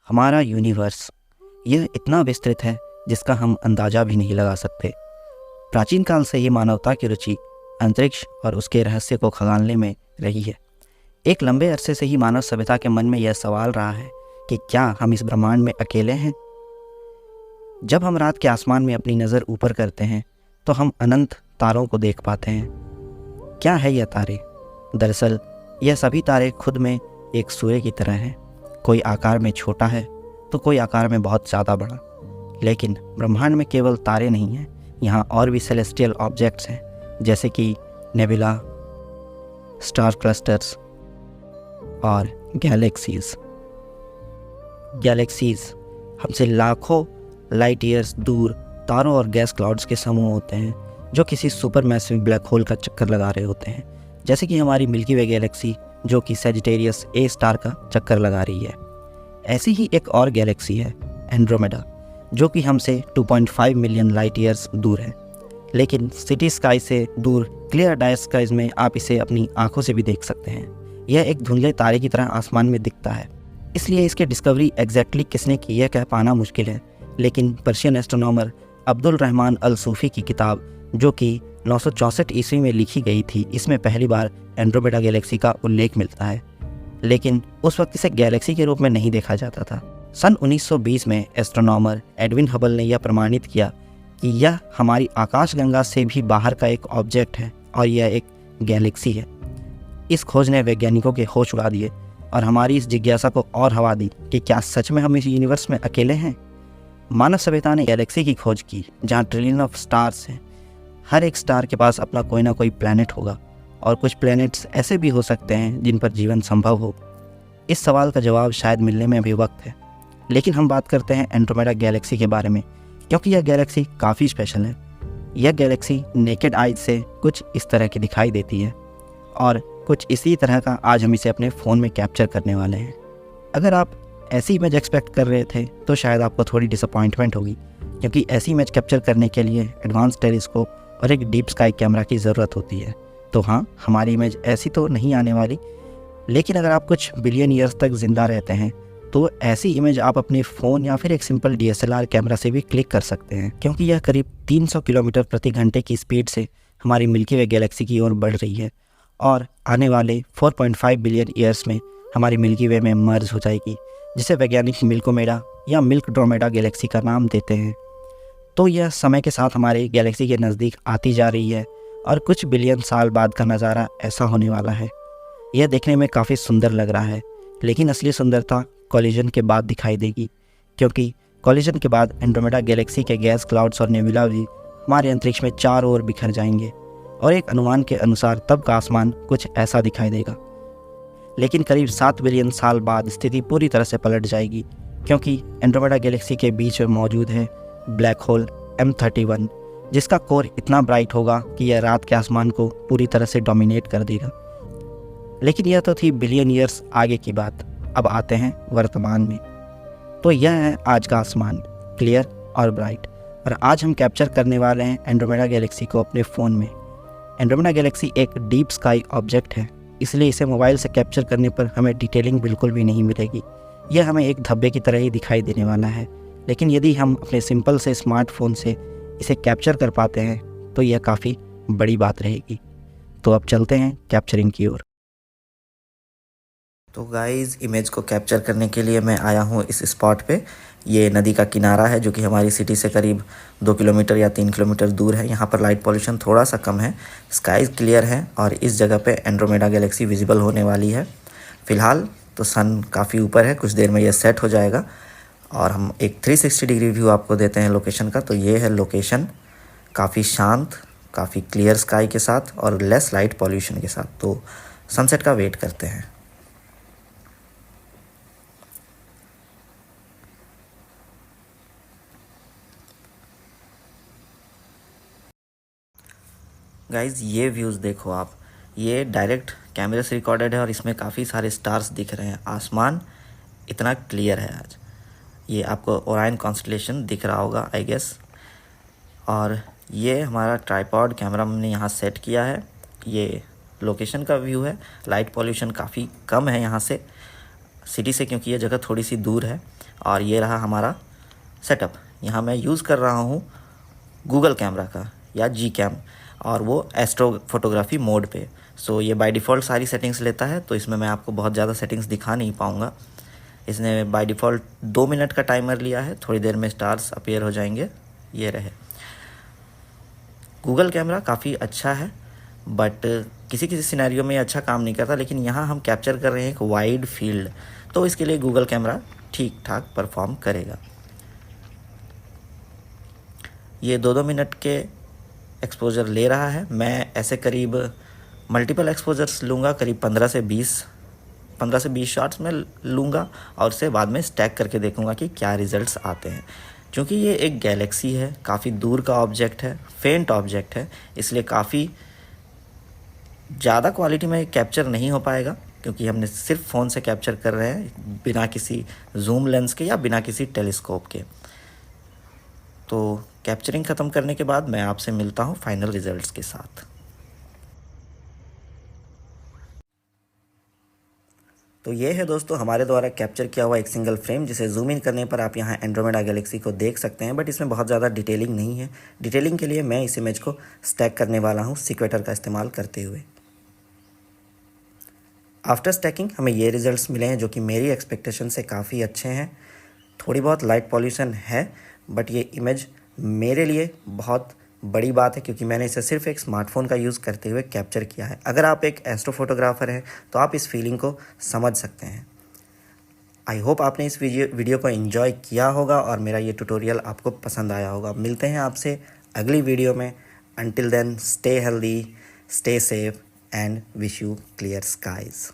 हमारा यूनिवर्स यह इतना विस्तृत है जिसका हम अंदाज़ा भी नहीं लगा सकते। प्राचीन काल से ही मानवता की रुचि अंतरिक्ष और उसके रहस्य को खंगालने में रही है। एक लंबे अरसे से ही मानव सभ्यता के मन में यह सवाल रहा है कि क्या हम इस ब्रह्मांड में अकेले हैं। जब हम रात के आसमान में अपनी नज़र ऊपर करते हैं तो हम अनंत तारों को देख पाते हैं। क्या है यह तारे? दरअसल यह सभी तारे खुद में एक सूर्य की तरह हैं। कोई आकार में छोटा है तो कोई आकार में बहुत ज़्यादा बड़ा। लेकिन ब्रह्मांड में केवल तारे नहीं हैं, यहाँ और भी सेलेस्टियल ऑब्जेक्ट्स हैं, जैसे कि नेबुला, स्टार क्लस्टर्स और गैलेक्सीज। हमसे लाखों लाइट ईयर्स दूर तारों और गैस क्लाउड्स के समूह होते हैं जो किसी सुपरमैसिव ब्लैक होल का चक्कर लगा रहे होते हैं, जैसे कि हमारी मिल्की वे गैलेक्सी जो कि सैजिटेरियस ए स्टार का चक्कर लगा रही है। ऐसी ही एक और गैलेक्सी है एंड्रोमेडा, जो कि हमसे 2.5 मिलियन लाइट ईयर्स दूर है। लेकिन सिटी स्काई से दूर क्लियर डाई स्काइज में आप इसे अपनी आंखों से भी देख सकते हैं। यह एक धुंधले तारे की तरह आसमान में दिखता है, इसलिए इसकी डिस्कवरी एग्जैक्टली किसने की यह कह पाना मुश्किल है। लेकिन पर्शियन एस्ट्रोनॉमर अब्दुल रहमान अल सूफ़ी की किताब, जो कि 964 ईस्वी में लिखी गई थी, इसमें पहली बार एंड्रोमेडा गैलेक्सी का उल्लेख मिलता है। लेकिन उस वक्त इसे गैलेक्सी के रूप में नहीं देखा जाता था। सन 1920 में एस्ट्रोनॉमर एडविन हबल ने यह प्रमाणित किया कि यह हमारी आकाशगंगा से भी बाहर का एक ऑब्जेक्ट है और यह एक गैलेक्सी है। इस खोज ने वैज्ञानिकों के होश उड़ा दिए और हमारी इस जिज्ञासा को और हवा दी कि क्या सच में हम इस यूनिवर्स में अकेले हैं। मानव सभ्यता ने गैलेक्सी की खोज की जहाँ ट्रिलियन ऑफ स्टार्स हैं। हर एक स्टार के पास अपना कोई ना कोई प्लैनेट होगा और कुछ प्लैनेट्स ऐसे भी हो सकते हैं जिन पर जीवन संभव हो। इस सवाल का जवाब शायद मिलने में अभी वक्त है। लेकिन हम बात करते हैं एंड्रोमेडा गैलेक्सी के बारे में, क्योंकि यह गैलेक्सी काफ़ी स्पेशल है। यह गैलेक्सी नेकेड आइज से कुछ इस तरह की दिखाई देती है और कुछ इसी तरह का आज हम इसे अपने फ़ोन में कैप्चर करने वाले हैं। अगर आप ऐसी इमेज एक्सपेक्ट कर रहे थे तो शायद आपको थोड़ी डिसअपॉइंटमेंट होगी, क्योंकि ऐसी इमेज कैप्चर करने के लिए एडवांस टेलीस्कोप और एक डीप स्काई कैमरा की ज़रूरत होती है। तो हाँ, हमारी इमेज ऐसी तो नहीं आने वाली, लेकिन अगर आप कुछ बिलियन ईयर्स तक ज़िंदा रहते हैं तो ऐसी इमेज आप अपने फ़ोन या फिर एक सिंपल DSLR कैमरा से भी क्लिक कर सकते हैं, क्योंकि यह करीब 300 किलोमीटर प्रति घंटे की स्पीड से हमारी मिल्की वे गैलेक्सी की ओर बढ़ रही है और आने वाले 4.5 बिलियन ईयर्स में हमारी मिल्की वे में मर्ज हो जाएगी, जिसे वैज्ञानिक मिल्कोमेडा या मिल्कडोमेडा गैलेक्सी का नाम देते हैं। तो यह समय के साथ हमारी गैलेक्सी के नज़दीक आती जा रही है और कुछ बिलियन साल बाद का नज़ारा ऐसा होने वाला है। यह देखने में काफ़ी सुंदर लग रहा है, लेकिन असली सुंदरता कॉलिजन के बाद दिखाई देगी, क्योंकि कॉलिजन के बाद एंड्रोमेडा गैलेक्सी के गैस क्लाउड्स और नेबुला भी हमारे अंतरिक्ष में चारों ओर बिखर जाएंगे और एक अनुमान के अनुसार तब का आसमान कुछ ऐसा दिखाई देगा। लेकिन करीब 7 बिलियन साल बाद स्थिति पूरी तरह से पलट जाएगी, क्योंकि एंड्रोमेडा गैलेक्सी के बीच में मौजूद है ब्लैक होल M31, जिसका कोर इतना ब्राइट होगा कि यह रात के आसमान को पूरी तरह से डोमिनेट कर देगा। लेकिन यह तो थी बिलियन ईयर्स आगे की बात। अब आते हैं वर्तमान में। तो यह है आज का आसमान, क्लियर और ब्राइट, और आज हम कैप्चर करने वाले हैं एंड्रोमेडा गैलेक्सी को अपने फ़ोन में। एंड्रोमेडा गैलेक्सी एक डीप स्काई ऑब्जेक्ट है, इसलिए इसे मोबाइल से कैप्चर करने पर हमें डिटेलिंग बिल्कुल भी नहीं मिलेगी। यह हमें एक धब्बे की तरह ही दिखाई देने वाला है। लेकिन यदि हम अपने सिंपल से स्मार्टफोन से इसे कैप्चर कर पाते हैं तो यह काफ़ी बड़ी बात रहेगी। तो अब चलते हैं कैप्चरिंग की ओर। तो गाइस, इमेज को कैप्चर करने के लिए मैं आया हूँ इस स्पॉट पे। ये नदी का किनारा है जो कि हमारी सिटी से करीब 2 किलोमीटर या 3 किलोमीटर दूर है। यहाँ पर लाइट पॉल्यूशन थोड़ा सा कम है, स्काई क्लियर है और इस जगह पे एंड्रोमेडा गैलेक्सी विजिबल होने वाली है। फ़िलहाल तो सन काफ़ी ऊपर है, कुछ देर में यह सेट हो जाएगा और हम एक 360 डिग्री व्यू आपको देते हैं लोकेशन का। तो ये है लोकेशन, काफ़ी शांत, काफ़ी क्लियर स्काई के साथ और लेस लाइट पॉल्यूशन के साथ। तो सनसेट का वेट करते हैं। गाइज़, ये व्यूज़ देखो आप, ये डायरेक्ट कैमरे से रिकॉर्डेड है और इसमें काफ़ी सारे स्टार्स दिख रहे हैं। आसमान इतना क्लियर है आज। ये आपको ओरायन कॉन्स्टलेशन दिख रहा होगा आई गेस। और ये हमारा ट्राइपॉड कैमरा हमने यहाँ सेट किया है। ये लोकेशन का व्यू है। लाइट पॉल्यूशन काफ़ी कम है यहाँ से। सिटी से, क्योंकि ये जगह थोड़ी सी दूर है। और ये रहा हमारा सेटअप। यहाँ मैं यूज़ कर रहा हूँ गूगल कैमरा का या जी कैम, और वो एस्ट्रो फोटोग्राफी मोड पे। सो ये बाय डिफ़ॉल्ट सारी सेटिंग्स लेता है, तो इसमें मैं आपको बहुत ज़्यादा सेटिंग्स दिखा नहीं पाऊँगा। इसने बाय डिफ़ॉल्ट 2 मिनट का टाइमर लिया है, थोड़ी देर में स्टार्स अपीयर हो जाएंगे। ये रहे। गूगल कैमरा काफ़ी अच्छा है, बट किसी किसी सिनेरियो में अच्छा काम नहीं करता, लेकिन यहाँ हम कैप्चर कर रहे हैं एक वाइड फील्ड, तो इसके लिए गूगल कैमरा ठीक ठाक परफॉर्म करेगा। ये 2-2 मिनट के एक्सपोज़र ले रहा है। मैं ऐसे करीब मल्टीपल एक्सपोज़र्स लूँगा, करीब 15 से 20 शॉट्स में लूँगा, और उसे बाद में स्टैक करके देखूँगा कि क्या रिज़ल्ट्स आते हैं। क्योंकि ये एक गैलेक्सी है, काफ़ी दूर का ऑब्जेक्ट है, फेंट ऑब्जेक्ट है, इसलिए काफ़ी ज़्यादा क्वालिटी में कैप्चर नहीं हो पाएगा, क्योंकि हमने सिर्फ फ़ोन से कैप्चर कर रहे हैं, बिना किसी जूम लेंस के या बिना किसी टेलीस्कोप के। तो कैप्चरिंग ख़त्म करने के बाद मैं आपसे मिलता हूँ फाइनल रिज़ल्ट्स के साथ। तो ये है दोस्तों हमारे द्वारा कैप्चर किया हुआ एक सिंगल फ्रेम, जिसे जूम इन करने पर आप यहाँ एंड्रोमेडा गैलेक्सी को देख सकते हैं, बट इसमें बहुत ज़्यादा डिटेलिंग नहीं है। डिटेलिंग के लिए मैं इस इमेज को स्टैक करने वाला हूँ सिक्वेटर का इस्तेमाल करते हुए। आफ्टर स्टैकिंग हमें ये रिजल्ट्स मिले हैं, जो कि मेरी एक्सपेक्टेशन से काफ़ी अच्छे हैं। थोड़ी बहुत लाइट पॉल्यूशन है, बट ये इमेज मेरे लिए बहुत बड़ी बात है, क्योंकि मैंने इसे सिर्फ एक स्मार्टफोन का यूज़ करते हुए कैप्चर किया है। अगर आप एक एस्ट्रोफोटोग्राफर हैं तो आप इस फीलिंग को समझ सकते हैं। आई होप आपने इस वीडियो को एंजॉय किया होगा और मेरा ये ट्यूटोरियल आपको पसंद आया होगा। मिलते हैं आपसे अगली वीडियो में। Until then, stay healthy, stay safe and wish you clear skies.